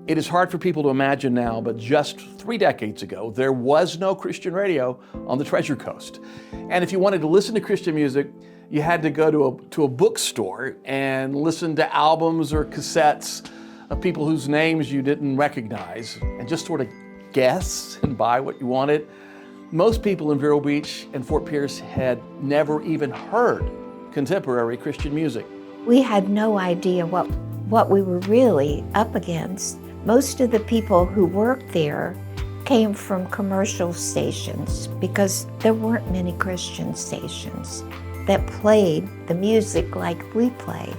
It is hard for people to imagine now, but just 3 decades ago, there was no Christian radio on the Treasure Coast. And if you wanted to listen to Christian music, you had to go to a bookstore and listen to albums or cassettes of people whose names you didn't recognize and just sort of guess and buy what you wanted. Most people in Vero Beach and Fort Pierce had never even heard contemporary Christian music. We had no idea what we were really up against. Most of the people who worked there came from commercial stations because there weren't many Christian stations that played the music like we play.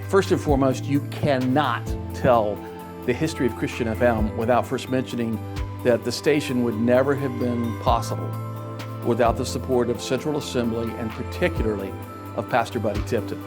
First and foremost, you cannot tell the history of Christian FM without first mentioning that the station would never have been possible without the support of Central Assembly and particularly of Pastor Buddy Tipton.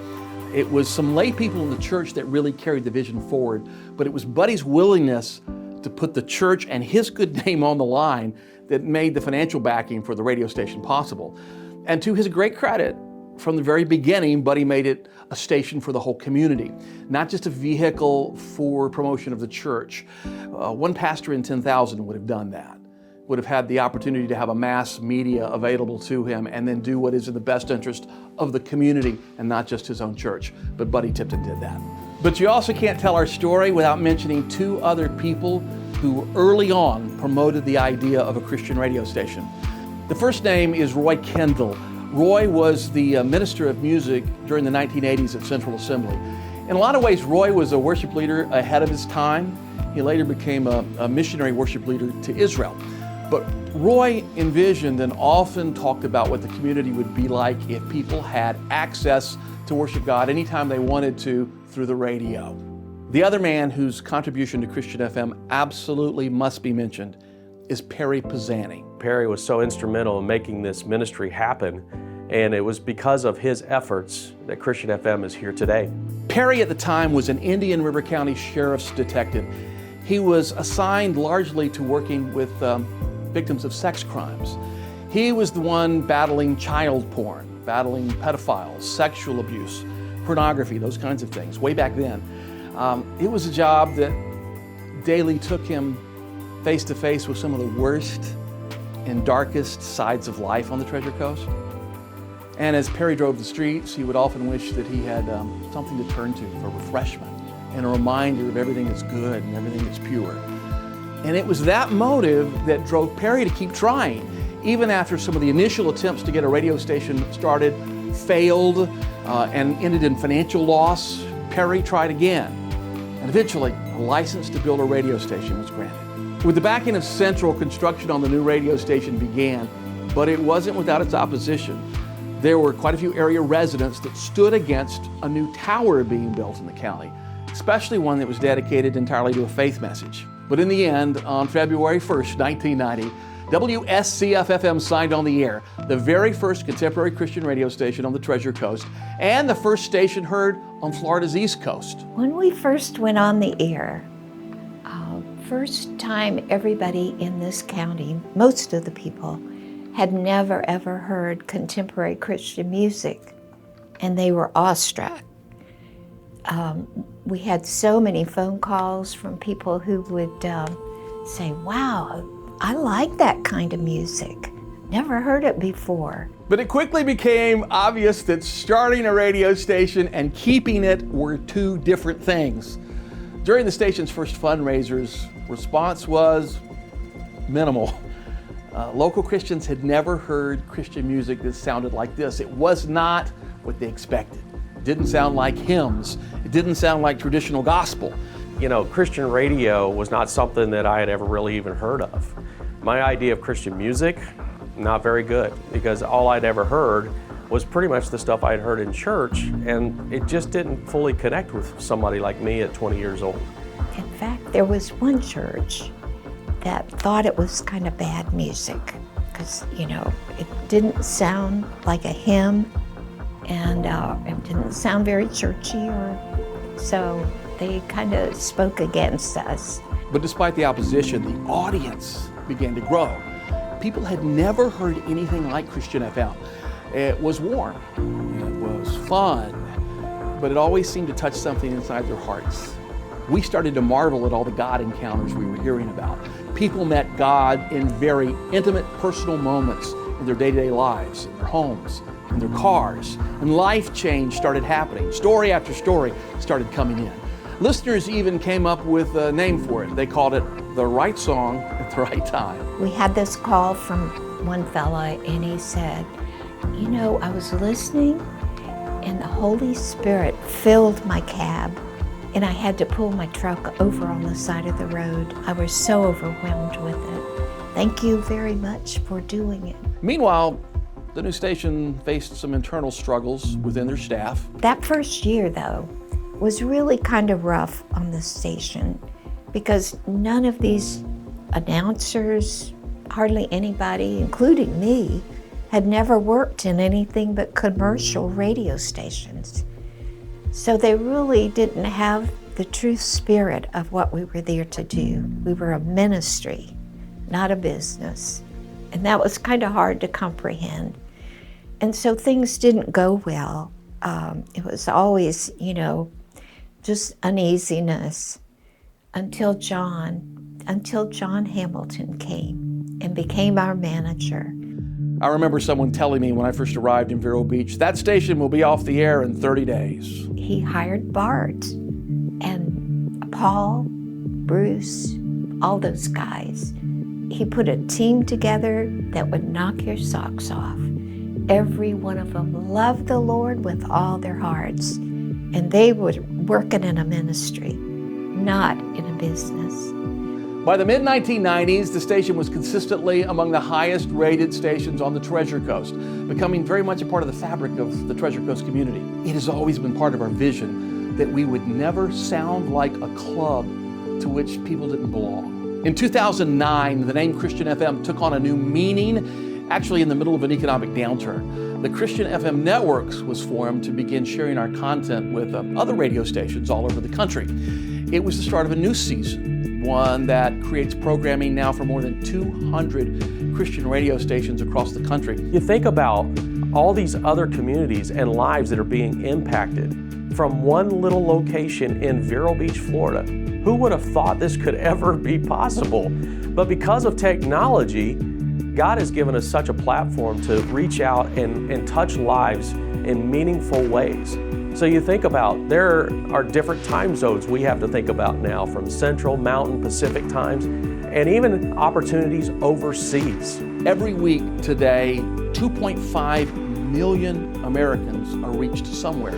It was some lay people in the church that really carried the vision forward, but it was Buddy's willingness to put the church and his good name on the line that made the financial backing for the radio station possible. And to his great credit, from the very beginning, Buddy made it a station for the whole community, not just a vehicle for promotion of the church. One pastor in 10,000 would have done that, would have had the opportunity to have a mass media available to him and then do what is in the best interest of the community and not just his own church. But Buddy Tipton did that. But you also can't tell our story without mentioning 2 other people who early on promoted the idea of a Christian radio station. The first name is Roy Kendall. Roy was the minister of music during the 1980s at Central Assembly. In a lot of ways, Roy was a worship leader ahead of his time. He later became a missionary worship leader to Israel. But Roy envisioned and often talked about what the community would be like if people had access to worship God anytime they wanted to through the radio. The other man whose contribution to Christian FM absolutely must be mentioned is Perry Pisani. Perry was so instrumental in making this ministry happen, and it was because of his efforts that Christian FM is here today. Perry at the time was an Indian River County Sheriff's detective. He was assigned largely to working with victims of sex crimes. He was the one battling child porn, battling pedophiles, sexual abuse, pornography, those kinds of things, way back then. It was a job that daily took him face to face with some of the worst and darkest sides of life on the Treasure Coast. And as Perry drove the streets, he would often wish that he had something to turn to for refreshment and a reminder of everything that's good and everything that's pure. And it was that motive that drove Perry to keep trying. Even after some of the initial attempts to get a radio station started failed and ended in financial loss, Perry tried again. And eventually, a license to build a radio station was granted. With the backing of Central, construction on the new radio station began, but it wasn't without its opposition. There were quite a few area residents that stood against a new tower being built in the county, especially one that was dedicated entirely to a faith message. But in the end, on February 1st, 1990, WSCF-FM signed on the air, the very first contemporary Christian radio station on the Treasure Coast, and the first station heard on Florida's East Coast. When we first went on the air, first time everybody in this county, most of the people, had never ever heard contemporary Christian music, and they were awestruck. We had so many phone calls from people who would say, wow, I like that kind of music. Never heard it before. But it quickly became obvious that starting a radio station and keeping it were 2 different things. During the station's first fundraisers, response was minimal. Local Christians had never heard Christian music that sounded like this. It was not what they expected. It didn't sound like hymns. It didn't sound like traditional gospel. You know, Christian radio was not something that I had ever really even heard of. My idea of Christian music, not very good, because all I'd ever heard was pretty much the stuff I'd heard in church, and it just didn't fully connect with somebody like me at 20 years old. In fact, there was one church that thought it was kind of bad music because, you know, it didn't sound like a hymn and it didn't sound very churchy, so they kind of spoke against us. But despite the opposition, the audience began to grow. People had never heard anything like Christian FM. It was warm, it was fun, but it always seemed to touch something inside their hearts. we started to marvel at all the God encounters we were hearing about. People met God in very intimate, personal moments in their day-to-day lives, in their homes, in their cars, and life change started happening. Story after story started coming in. Listeners even came up with a name for it. They called it the right song at the right time. We had this call from one fella, and he said, you know, I was listening and the Holy Spirit filled my cab, and I had to pull my truck over on the side of the road. I was so overwhelmed with it. Thank you very much for doing it. Meanwhile, the new station faced some internal struggles within their staff. That first year, though, was really kind of rough on the station because none of these announcers, hardly anybody, including me, had never worked in anything but commercial radio stations. So they really didn't have the true spirit of what we were there to do. We were a ministry, not a business. And that was kind of hard to comprehend. And so things didn't go well. It was always, you know, just uneasiness until John Hamilton came and became our manager. I remember someone telling me when I first arrived in Vero Beach, that station will be off the air in 30 days. He hired Bart and Paul, Bruce, all those guys. He put a team together that would knock your socks off. Every one of them loved the Lord with all their hearts, and they were working in a ministry, not in a business. By the mid-1990s, the station was consistently among the highest rated stations on the Treasure Coast, becoming very much a part of the fabric of the Treasure Coast community. It has always been part of our vision that we would never sound like a club to which people didn't belong. In 2009, the name Christian FM took on a new meaning, actually in the middle of an economic downturn. The Christian FM Networks was formed to begin sharing our content with other radio stations all over the country. It was the start of a new season, one that creates programming now for more than 200 Christian radio stations across the country. You think about all these other communities and lives that are being impacted from one little location in Vero Beach, Florida. Who would have thought this could ever be possible? But because of technology, God has given us such a platform to reach out and touch lives in meaningful ways. So you think about, there are different time zones we have to think about now, from Central, Mountain, Pacific times, and even opportunities overseas. Every week today, 2.5 million Americans are reached somewhere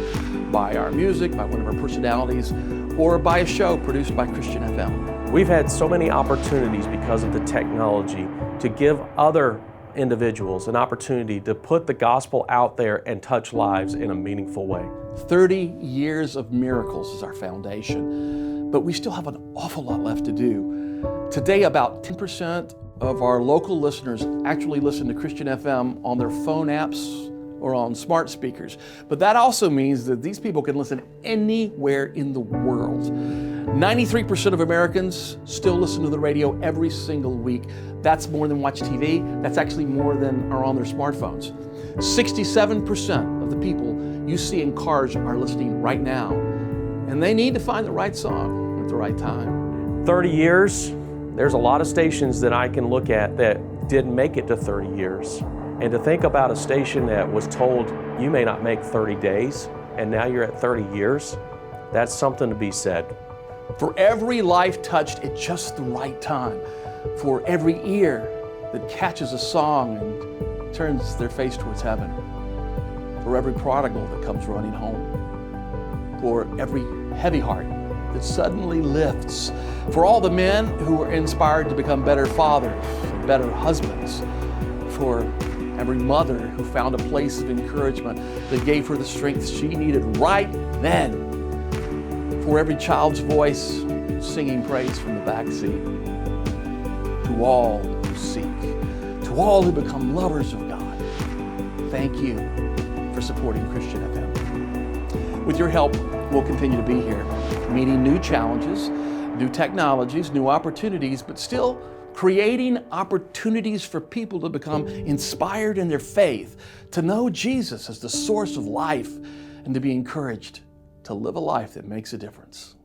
by our music, by one of our personalities, or by a show produced by Christian FM. We've had so many opportunities because of the technology to give other individuals an opportunity to put the gospel out there and touch lives in a meaningful way. 30 years of miracles is our foundation, but we still have an awful lot left to do. Today, about 10% of our local listeners actually listen to Christian FM on their phone apps or on smart speakers. But that also means that these people can listen anywhere in the world. 93% of Americans still listen to the radio every single week. That's more than watch TV. That's actually more than are on their smartphones. 67% of the people you see in cars are listening right now. And they need to find the right song at the right time. 30 years, there's a lot of stations that I can look at that didn't make it to 30 years. And to think about a station that was told, you may not make 30 days, and now you're at 30 years, that's something to be said. For every life touched at just the right time, for every ear that catches a song and turns their face towards heaven, for every prodigal that comes running home, for every heavy heart that suddenly lifts, for all the men who are inspired to become better fathers, better husbands, for every mother who found a place of encouragement that gave her the strength she needed right then, for every child's voice singing praise from the back seat, to all who seek, to all who become lovers of God, thank you for supporting Christian FM. With your help, we'll continue to be here, meeting new challenges, new technologies, new opportunities, but still creating opportunities for people to become inspired in their faith, to know Jesus as the source of life, and to be encouraged to live a life that makes a difference.